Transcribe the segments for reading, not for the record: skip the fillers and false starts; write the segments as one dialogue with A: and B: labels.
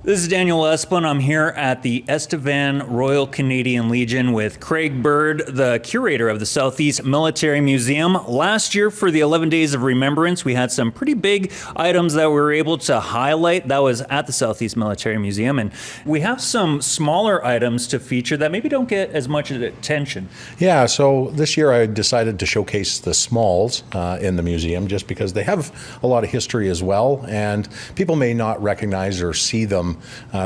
A: This is Daniel Espin. I'm here at the Estevan Royal Canadian Legion with Craig Bird, the curator of the Southeast Military Museum. Last year for the 11 Days of Remembrance, we had some pretty big items that we were able to highlight. That was at the Southeast Military Museum. And we have some smaller items to feature that maybe don't get as much attention.
B: Yeah, so this year I decided to showcase the smalls in the museum just because they have a lot of history as well. And people may not recognize or see them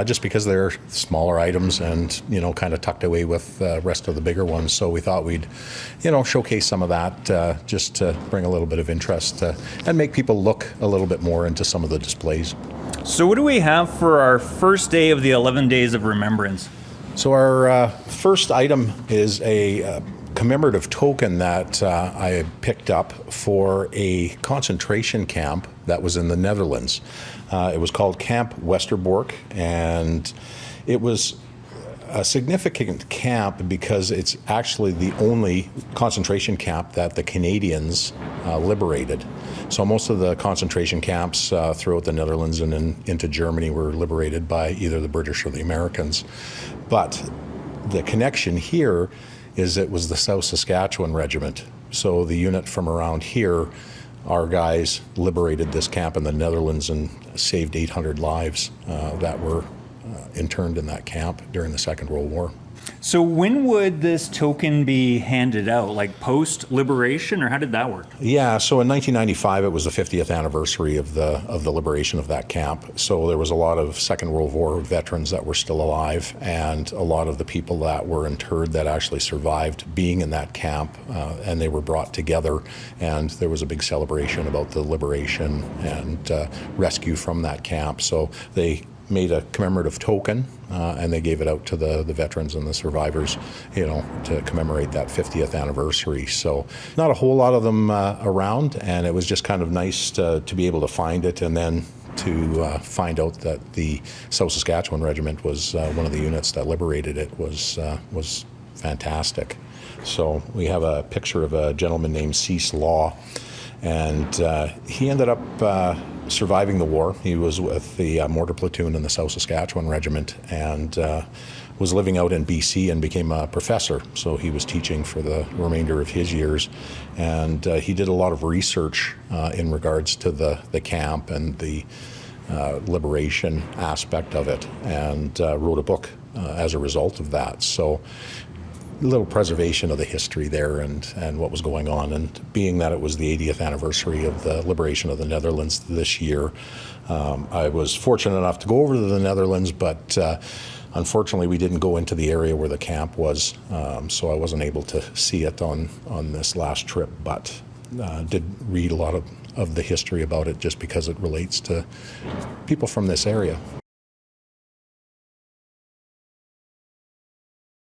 B: just because they're smaller items and, kind of tucked away with the rest of the bigger ones. So we thought we'd, showcase some of that just to bring a little bit of interest and make people look a little bit more into some of the displays.
A: So what do we have for our first day of the 11 Days of Remembrance?
B: So our first item is a commemorative token that I picked up for a concentration camp that was in the Netherlands. It was called Kamp Westerbork, and it was a significant camp because it's actually the only concentration camp that the Canadians liberated. So most of the concentration camps throughout the Netherlands and into Germany were liberated by either the British or the Americans. But the connection here is it was the South Saskatchewan Regiment. So the unit from around here, our guys liberated this camp in the Netherlands and saved 800 lives that were interned in that camp during the Second World War.
A: So when would this token be handed out, like post-liberation, or how did that work?
B: Yeah, so in 1995 it was the 50th anniversary of the liberation of that camp. So there was a lot of Second World War veterans that were still alive, and a lot of the people that were interred that actually survived being in that camp, and they were brought together, and there was a big celebration about the liberation and rescue from that camp. So they made a commemorative token, and they gave it out to the veterans and the survivors, to commemorate that 50th anniversary. So not a whole lot of them around, and it was just kind of nice to be able to find it, and then to find out that the South Saskatchewan Regiment was one of the units that liberated it was fantastic. So we have a picture of a gentleman named Cecil E, and he ended up surviving the war. He was with the mortar platoon in the South Saskatchewan Regiment, and was living out in BC and became a professor. So he was teaching for the remainder of his years, and he did a lot of research in regards to the camp and the liberation aspect of it, and wrote a book as a result of that. So a little preservation of the history there and what was going on. And being that it was the 80th anniversary of the liberation of the Netherlands this year, I was fortunate enough to go over to the Netherlands, but unfortunately we didn't go into the area where the camp was, so I wasn't able to see it on this last trip, but did read a lot of the history about it just because it relates to people from this area.